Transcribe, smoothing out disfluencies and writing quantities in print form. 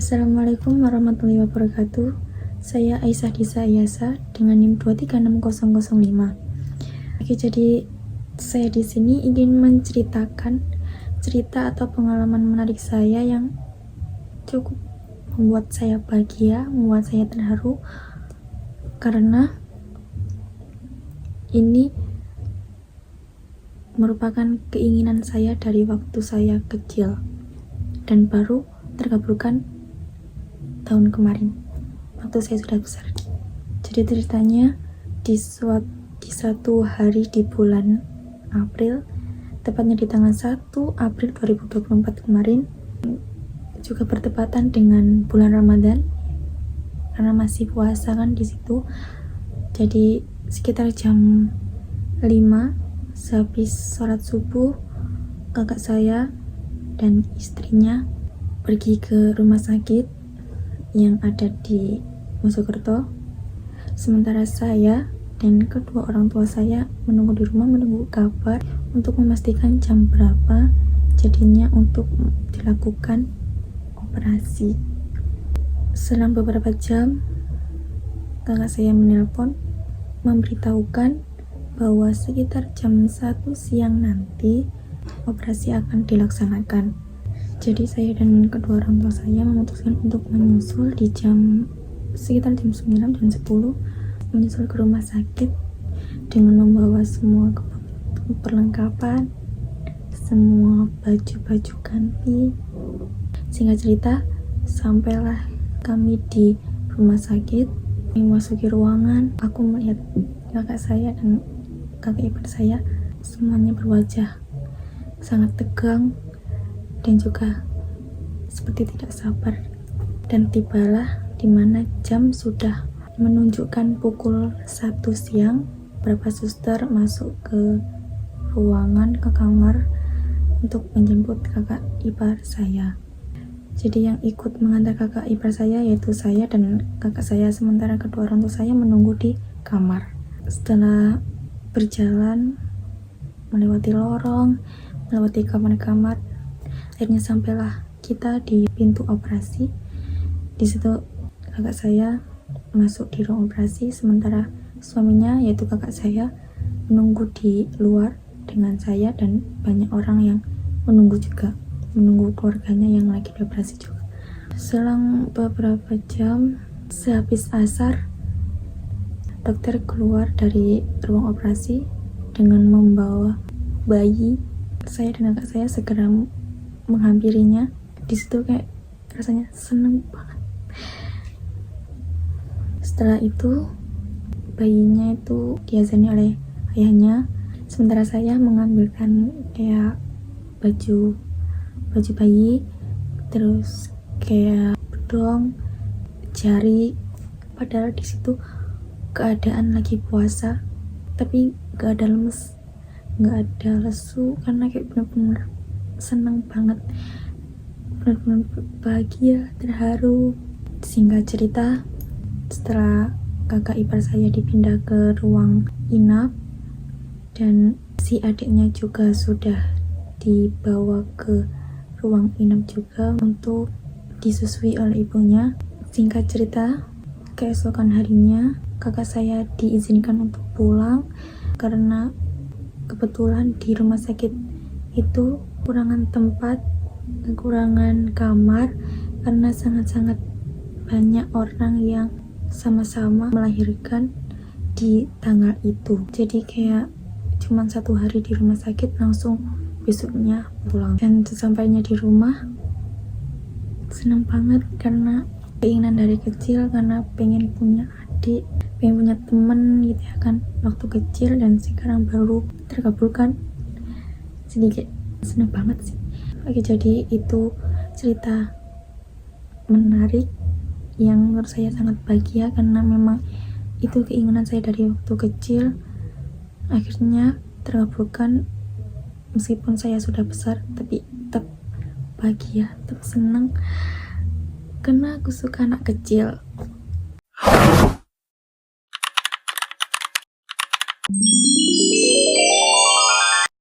Assalamualaikum warahmatullahi wabarakatuh. Saya Aisyah Disa Ayasa dengan NIM 2360005. Oke, jadi saya di sini ingin menceritakan cerita atau pengalaman menarik saya yang cukup membuat saya bahagia, membuat saya terharu, karena ini merupakan keinginan saya dari waktu saya kecil dan baru terkabulkan tahun kemarin waktu saya sudah besar. Jadi ceritanya di satu hari di bulan April, tepatnya di tanggal 1 April 2024 kemarin, juga bertepatan dengan bulan Ramadan karena masih puasa kan di situ. Jadi sekitar jam 5 sehabis sholat subuh, kakak saya dan istrinya pergi ke rumah sakit yang ada di Mojokerto, sementara saya dan kedua orang tua saya menunggu di rumah, menunggu kabar untuk memastikan jam berapa jadinya untuk dilakukan operasi. Selang beberapa jam, kakak saya menelpon memberitahukan bahwa sekitar jam 1 siang nanti operasi akan dilaksanakan. Jadi saya dan kedua orang tua saya memutuskan untuk menyusul di sekitar jam 9 dan 10, menyusul ke rumah sakit dengan membawa semua perlengkapan, semua baju-baju ganti. Singkat cerita, sampailah kami di rumah sakit. Memasuki ruangan, aku melihat kakak saya dan kakak ipar saya semuanya berwajah sangat tegang dan juga seperti tidak sabar. Dan tibalah dimana jam sudah menunjukkan pukul 1 siang. Beberapa suster masuk ke ruangan, ke kamar untuk menjemput kakak ipar saya. Jadi yang ikut mengantar kakak ipar saya yaitu saya dan kakak saya, sementara kedua orang tua saya menunggu di kamar. Setelah berjalan melewati lorong, melewati kamar-kamar, akhirnya sampailah kita di pintu operasi. Di situ kakak saya masuk di ruang operasi, sementara suaminya yaitu kakak saya menunggu di luar dengan saya dan banyak orang yang menunggu juga, menunggu keluarganya yang lagi dioperasi juga. Selang beberapa jam sehabis asar, dokter keluar dari ruang operasi dengan membawa bayi. Saya dan kakak saya segera menghampirinya. Di situ kayak rasanya seneng banget. Setelah itu bayinya itu diazani oleh ayahnya, sementara saya mengambilkan kayak baju bayi, terus kayak bedong, jari. Padahal di situ keadaan lagi puasa, tapi gak ada lemes, gak ada lesu, karena kayak bener-bener seneng banget, bener-bener bahagia, terharu. Singkat cerita, setelah kakak ipar saya dipindah ke ruang inap dan si adiknya juga sudah dibawa ke ruang inap juga untuk disusui oleh ibunya. Singkat cerita, keesokan harinya kakak saya diizinkan untuk pulang karena kebetulan di rumah sakit itu kekurangan tempat, kekurangan kamar karena sangat-sangat banyak orang yang sama-sama melahirkan di tanggal itu. Jadi kayak cuman 1 hari di rumah sakit, langsung besoknya pulang. Dan sesampainya di rumah senang banget karena keinginan dari kecil, karena pengen punya adik, pengen punya temen gitu ya kan waktu kecil, dan sekarang baru terkabulkan. Sedikit senang banget sih. Oke, jadi itu cerita menarik yang menurut saya sangat bahagia karena memang itu keinginan saya dari waktu kecil, akhirnya terkabulkan. Meskipun saya sudah besar, tapi tetap bahagia, tetap senang karena aku suka anak kecil.